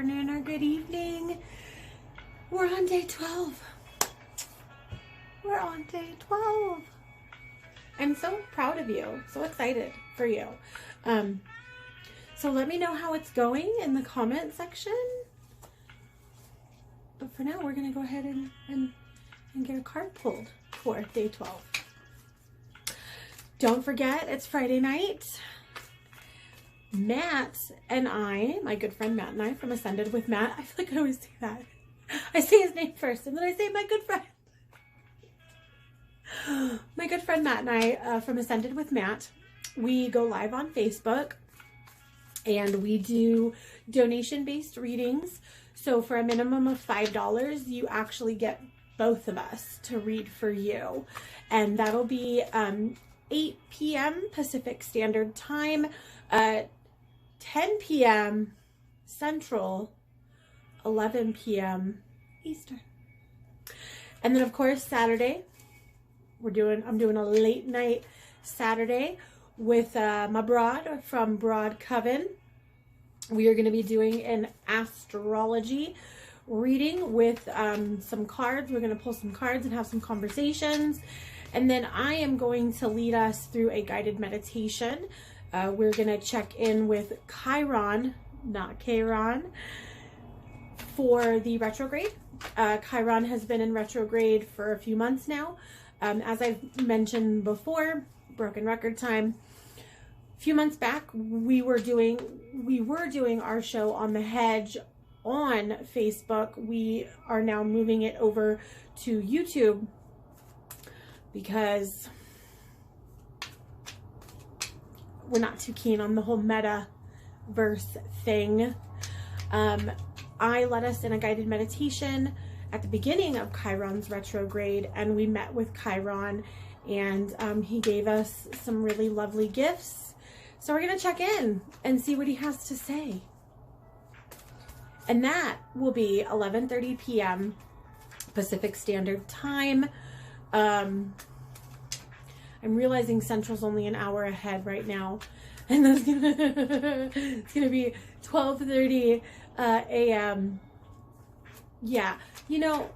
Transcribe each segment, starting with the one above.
afternoon, or good evening. We're on day 12. We're on day 12. I'm so proud of you. So excited for you. So let me know how it's going in the comment section. But for now, we're going to go ahead and get a card pulled for day 12. Don't forget, it's Friday night. Matt and I, my good friend Matt and I from Ascended with Matt, I feel like I always do that. I say his name first and then I say my good friend. My good friend Matt and I from Ascended with Matt, we go live on Facebook and we do donation-based readings. So for a minimum of $5, you actually get both of us to read for you. And that'll be 8 p.m. Pacific Standard Time, 10 p.m. Central, 11 p.m. Eastern. And then of course Saturday, I'm doing a late night Saturday with my broad from Broad Coven. We are going to be doing an astrology reading with some cards. We're going to pull some cards and have some conversations. And then I am going to lead us through a guided meditation. We're going to check in with Chiron, not Chiron, for the retrograde. Chiron has been in retrograde for a few months now. As I've mentioned before, broken record time. A few months back, we were doing our show on the Hedge on Facebook. We are now moving it over to YouTube because we're not too keen on the whole metaverse thing. I led us in a guided meditation at the beginning of Chiron's retrograde, and we met with Chiron, and he gave us some really lovely gifts. So we're going to check in and see what he has to say. And that will be 11:30 p.m. Pacific Standard Time. I'm realizing Central's only an hour ahead right now, and that's it's gonna be 12:30 a.m. Yeah, you know,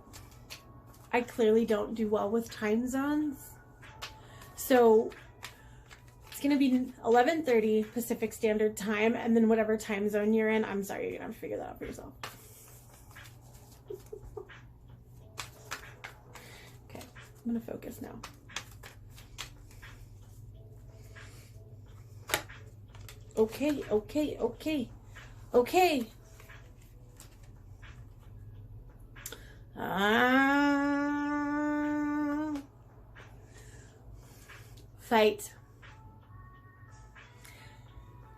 I clearly don't do well with time zones, so it's gonna be 11:30 Pacific Standard Time, and then whatever time zone you're in, I'm sorry, you're gonna have to figure that out for yourself. Okay, I'm gonna focus now. Okay. Fight.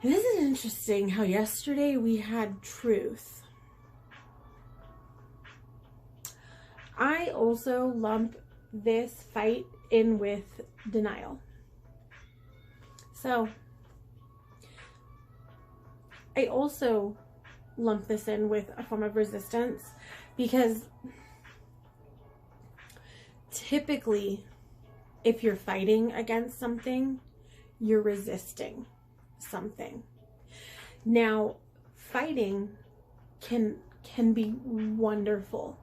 And this is interesting how yesterday we had truth. I also lump this fight in with denial. So I also lump this in with a form of resistance, because typically if you're fighting against something, you're resisting something. Now, fighting can be wonderful.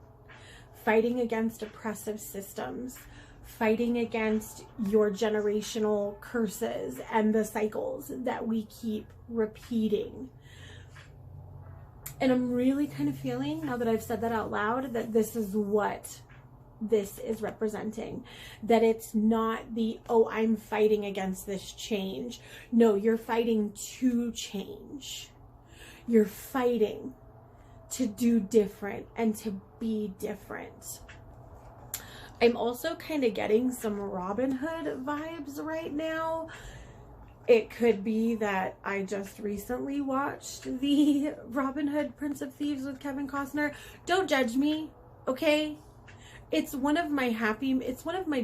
Fighting against oppressive systems, fighting against your generational curses and the cycles that we keep repeating. And I'm really kind of feeling, now that I've said that out loud, that this is what this is representing. That it's not the, oh, I'm fighting against this change. No, you're fighting to change. You're fighting to do different and to be different. I'm also kind of getting some Robin Hood vibes right now. It could be that I just recently watched the Robin Hood Prince of Thieves with Kevin Costner. Don't judge me, okay? It's one of my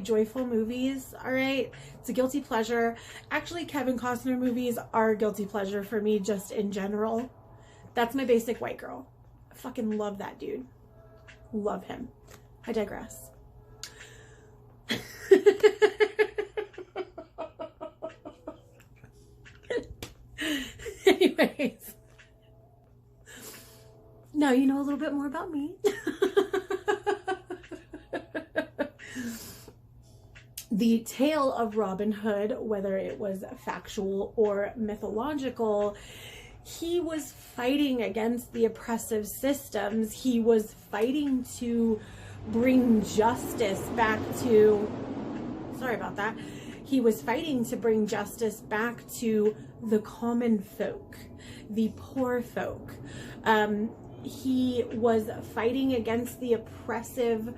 joyful movies, all right? It's a guilty pleasure. Actually, Kevin Costner movies are a guilty pleasure for me just in general. That's my basic white girl. I fucking love that dude. Love him. I digress. Anyways, now you know a little bit more about me. The tale of Robin Hood, whether it was factual or mythological, he was fighting against the oppressive systems. He was fighting to bring justice back to, sorry about that. He was fighting to bring justice back to the common folk, the poor folk. He was fighting against the oppressive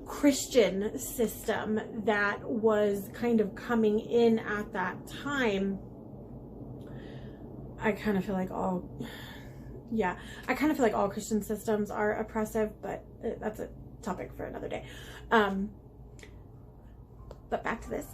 Christian system that was kind of coming in at that time. I kind of feel like all Christian systems are oppressive, but that's a topic for another day. But back to this.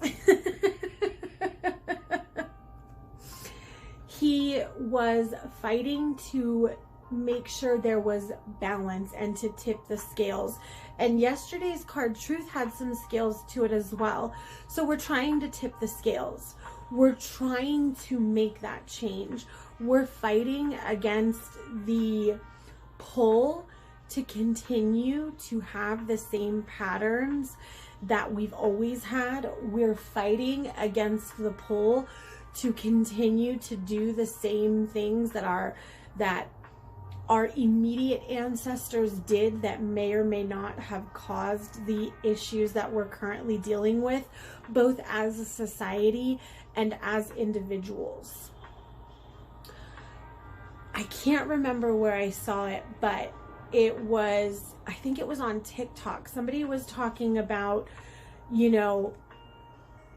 He was fighting to make sure there was balance and to tip the scales. And yesterday's card, Truth, had some scales to it as well. So we're trying to tip the scales. We're trying to make that change. We're fighting against the pull to continue to have the same patterns that we've always had. We're fighting against the pull to continue to do the same things that our immediate ancestors did, that may or may not have caused the issues that we're currently dealing with, both as a society and as individuals. I can't remember where I saw it, but I think it was on TikTok. Somebody was talking about,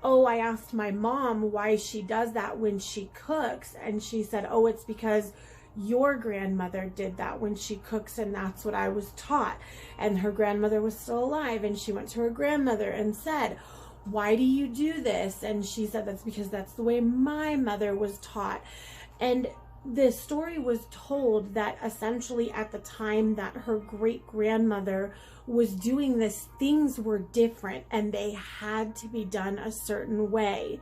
I asked my mom why she does that when she cooks, and she said, oh, it's because your grandmother did that when she cooks, and that's what I was taught. And her grandmother was still alive, and she went to her grandmother and said, why do you do this? And she said, that's because that's the way my mother was taught. And the story was told that essentially at the time that her great grandmother was doing this, things were different and they had to be done a certain way.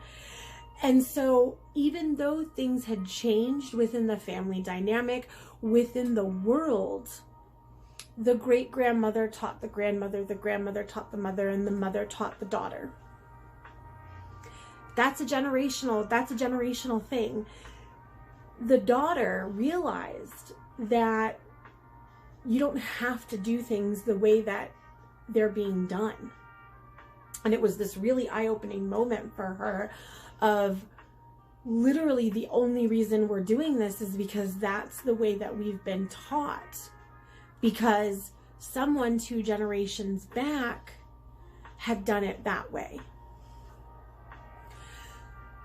And so even though things had changed within the family dynamic, within the world, the great grandmother taught the grandmother taught the mother, and the mother taught the daughter. That's a generational thing. The daughter realized that you don't have to do things the way that they're being done. And it was this really eye-opening moment for her of literally the only reason we're doing this is because that's the way that we've been taught. Because someone 2 generations back had done it that way.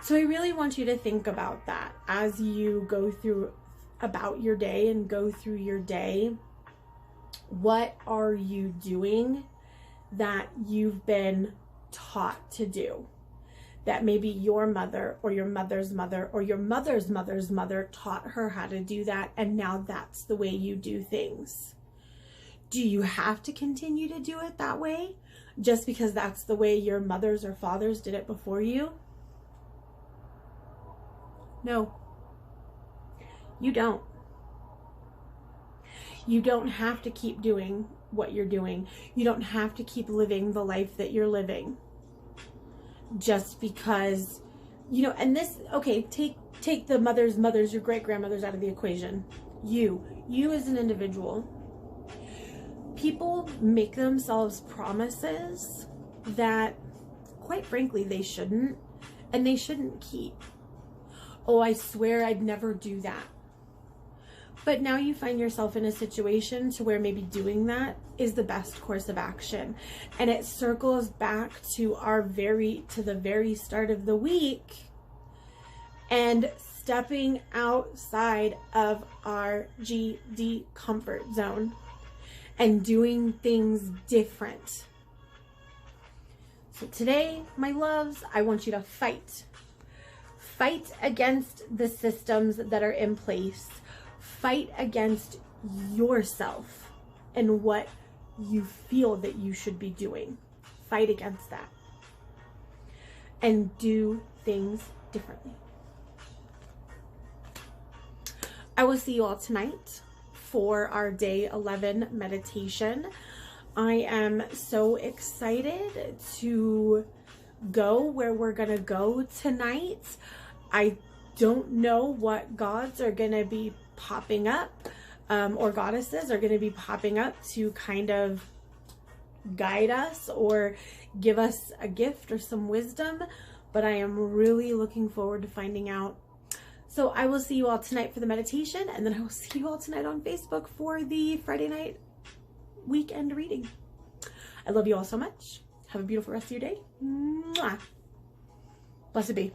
So I really want you to think about that as you go through about your day and go through your day. What are you doing that you've been taught to do? That maybe your mother or your mother's mother or your mother's mother's mother taught her how to do that, and now that's the way you do things. Do you have to continue to do it that way just because that's the way your mothers or fathers did it before you? No, you don't. You don't have to keep doing what you're doing. You don't have to keep living the life that you're living. Just because, and this, okay, take the mothers, your great grandmothers out of the equation. You as an individual. People make themselves promises that, quite frankly, they shouldn't, and they shouldn't keep. Oh, I swear I'd never do that. But now you find yourself in a situation to where maybe doing that is the best course of action. And it circles back to the very start of the week and stepping outside of our GD comfort zone and doing things different. So today, my loves, I want you to fight. Fight against the systems that are in place. Fight against yourself and what you feel that you should be doing. Fight against that. And do things differently. I will see you all tonight for our day 11 meditation. I am so excited to go where we're gonna go tonight. I don't know what gods are gonna be popping up, or goddesses are gonna be popping up to kind of guide us or give us a gift or some wisdom, but I am really looking forward to finding out. So I will see you all tonight for the meditation, and then I will see you all tonight on Facebook for the Friday night weekend reading. I love you all so much. Have a beautiful rest of your day. Mwah. Blessed be.